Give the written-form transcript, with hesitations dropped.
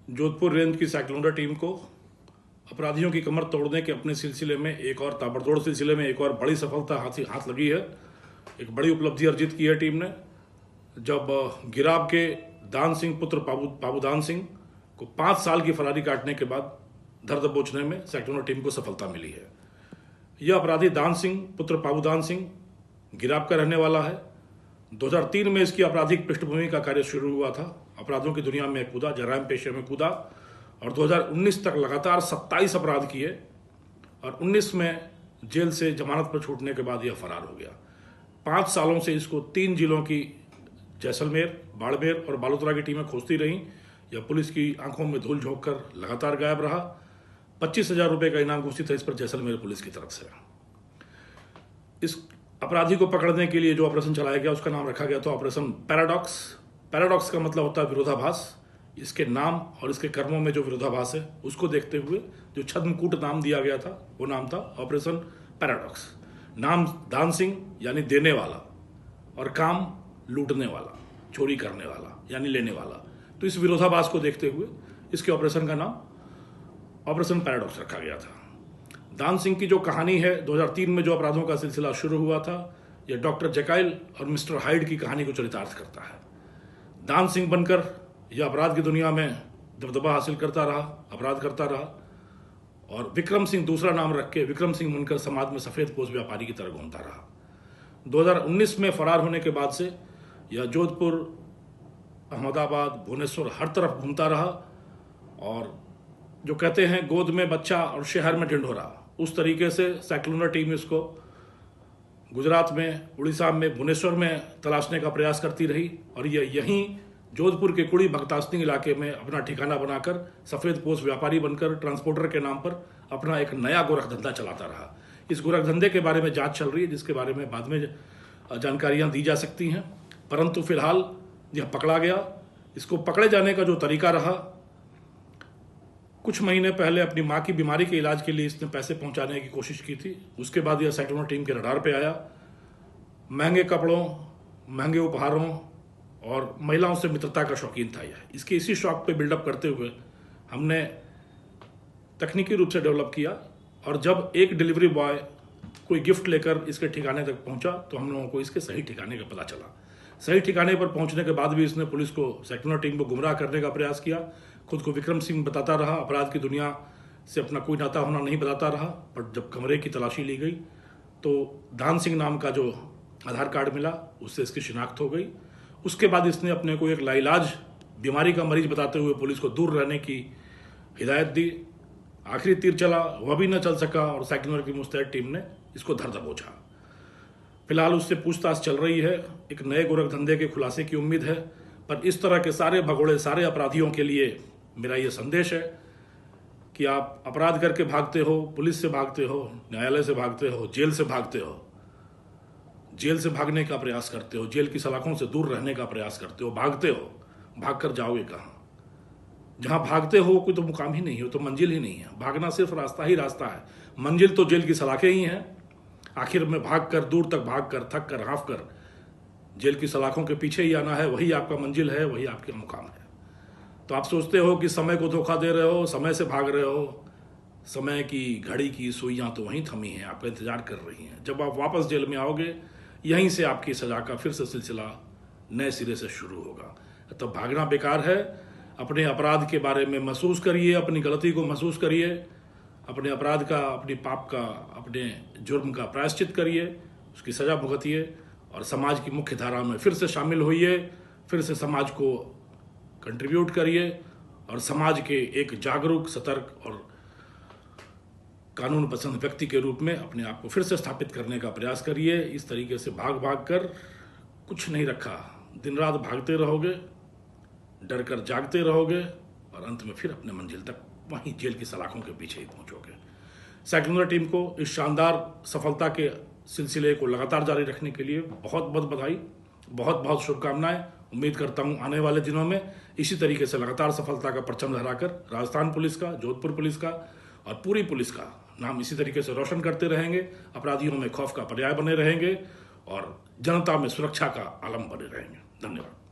Jodhpur range की साइक्लोंडा team को अपराधियों की कमर तोड़ने के अपने सिलसिले में एक और ताबड़तोड़ सिलसिले में एक और बड़ी सफलता हाथ लगी है। एक बड़ी उपलब्धि अर्जित की है टीम ने, जब गिराब के दान सिंह पुत्र बाबू दान सिंह को 5 साल की फरारी काटने के बाद धर दबोचने में साइक्लोंडा टीम को सफलता मिली है। यह अपराधी दान सिंह पुत्र बाबू दान सिंह गिराब का रहने वाला है। 2003 में इसकी आपराधिक पृष्ठभूमि का कार्य शुरू हुआ था। अपराधों की दुनिया में कूदा, जराइम पेशे में कूदा और 2019 तक लगातार 27 अपराध किए और 19 में जेल से जमानत पर छूटने के बाद यह फरार हो गया। 5 सालों से इसको 3 जिलों की जैसलमेर, बाड़मेर और बालोतरा की टीमें खोजती रहीं। यह पुलिस की आंखों में धूल झोंक कर लगातार गायब रहा। 25,000 रुपये का इनाम घोषित है इस पर जैसलमेर पुलिस की तरफ से। इस अपराधी को पकड़ने के लिए जो ऑपरेशन चलाया गया उसका नाम रखा गया था ऑपरेशन पैराडॉक्स। पैराडॉक्स का मतलब होता है विरोधाभास। इसके नाम और इसके कर्मों में जो विरोधाभास है उसको देखते हुए जो छद्मकूट नाम दिया गया था वो नाम था ऑपरेशन पैराडॉक्स। नाम दान सिंह यानी देने वाला और काम लूटने वाला, चोरी करने वाला यानी लेने वाला। तो इस विरोधाभास को देखते हुए इसके ऑपरेशन का नाम ऑपरेशन पैराडॉक्स रखा गया था। दान सिंह की जो कहानी है, 2003 में जो अपराधों का सिलसिला शुरू हुआ था, यह डॉक्टर जेकाइल और मिस्टर हाइड की कहानी को चरितार्थ करता है। दान सिंह बनकर यह अपराध की दुनिया में दबदबा हासिल करता रहा, अपराध करता रहा और विक्रम सिंह दूसरा नाम रख के विक्रम सिंह बनकर समाज में सफेद पोश व्यापारी की तरह घूमता रहा। 2019 में फरार होने के बाद से यह जोधपुर, अहमदाबाद, भुवनेश्वर हर तरफ घूमता रहा और जो कहते हैं गोद में बच्चा और शहर में ढिंढोरा, उस तरीके से साइक्लोंडा टीम इसको गुजरात में, उड़ीसा में, भुवनेश्वर में तलाशने का प्रयास करती रही और यह यहीं जोधपुर के कुड़ी भक्तासनी इलाके में अपना ठिकाना बनाकर सफ़ेद पोश व्यापारी बनकर ट्रांसपोर्टर के नाम पर अपना एक नया गोरख धंधा चलाता रहा। इस गोरख धंधे के बारे में जांच चल रही है, जिसके बारे में बाद में जानकारियां दी जा सकती हैं, परंतु फिलहाल यह पकड़ा गया। इसको पकड़े जाने का जो तरीका रहा, कुछ महीने पहले अपनी माँ की बीमारी के इलाज के लिए इसने पैसे पहुंचाने की कोशिश की थी। उसके बाद यह साइक्लोंडा टीम के रडार पे आया। महंगे कपड़ों, महंगे उपहारों और महिलाओं से मित्रता का शौकीन था यह। इसके इसी शौक पे बिल्डअप करते हुए हमने तकनीकी रूप से डेवलप किया और जब एक डिलीवरी बॉय कोई गिफ्ट लेकर इसके ठिकाने तक पहुंचा तो हम लोगों को इसके सही ठिकाने का पता चला। सही ठिकाने पर पहुंचने के बाद भी इसने पुलिस को, साइक्लोंडा टीम को गुमराह करने का प्रयास किया। खुद को विक्रम सिंह बताता रहा, अपराध की दुनिया से अपना कोई नाता होना नहीं बताता रहा। पर जब कमरे की तलाशी ली गई तो दान सिंह नाम का जो आधार कार्ड मिला, उससे इसकी शिनाख्त हो गई। उसके बाद इसने अपने को एक लाइलाज बीमारी का मरीज बताते हुए पुलिस को दूर रहने की हिदायत दी। आखिरी तीर चला, वह भी न चल सका और साइक्लोंडा की मुस्तैद टीम ने इसको धर दबोचा। फिलहाल उससे पूछताछ चल रही है। एक नए गोरख धंधे के खुलासे की उम्मीद है। पर इस तरह के सारे भगोड़े, सारे अपराधियों के लिए मेरा ये संदेश है कि आप अपराध करके भागते हो, पुलिस से भागते हो, न्यायालय से भागते हो, जेल से भागते हो, जेल से भागने का प्रयास करते हो, जेल की सलाखों से दूर रहने का प्रयास करते हो, भागते हो, भाग कर जाओगे कहाँ? जहाँ भागते हो कोई तो मुकाम ही नहीं हो, तो मंजिल ही नहीं है। भागना सिर्फ रास्ता ही रास्ता है, मंजिल तो जेल की सलाखें ही हैं। आखिर में भाग कर, दूर तक भाग कर, थक कर, हाँफ कर जेल की सलाखों के पीछे ही आना है। वही आपका मंजिल है, वही आपका मुकाम है। तो आप सोचते हो कि समय को धोखा दे रहे हो, समय से भाग रहे हो, समय की घड़ी की सुइयां तो वहीं थमी हैं, आपका इंतजार कर रही हैं। जब आप वापस जेल में आओगे, यहीं से आपकी सजा का फिर से सिलसिला नए सिरे से शुरू होगा। तो भागना बेकार है। अपने अपराध के बारे में महसूस करिए, अपनी गलती को महसूस करिए, अपने अपराध का, अपनी पाप का, अपने जुर्म का प्रायश्चित करिए, उसकी सजा भुगतिए और समाज की मुख्य धारा में फिर से शामिल होइए, फिर से समाज को कंट्रीब्यूट करिए और समाज के एक जागरूक, सतर्क और कानून पसंद व्यक्ति के रूप में अपने आप को फिर से स्थापित करने का प्रयास करिए। इस तरीके से भाग भाग कर कुछ नहीं रखा, दिन रात भागते रहोगे, डर कर जागते रहोगे और अंत में फिर अपने मंजिल तक वहीं जेल की सलाखों के पीछे ही पहुंचोगे। साइक्लोंडा टीम को इस शानदार सफलता के सिलसिले को लगातार जारी रखने के लिए बहुत बहुत बधाई, बहुत बहुत शुभकामनाएं। उम्मीद करता हूं आने वाले दिनों में इसी तरीके से लगातार सफलता का परचम लहराकर राजस्थान पुलिस का, जोधपुर पुलिस का और पूरी पुलिस का नाम इसी तरीके से रोशन करते रहेंगे। अपराधियों में खौफ का पर्याय बने रहेंगे और जनता में सुरक्षा का आलम बने रहेंगे। धन्यवाद।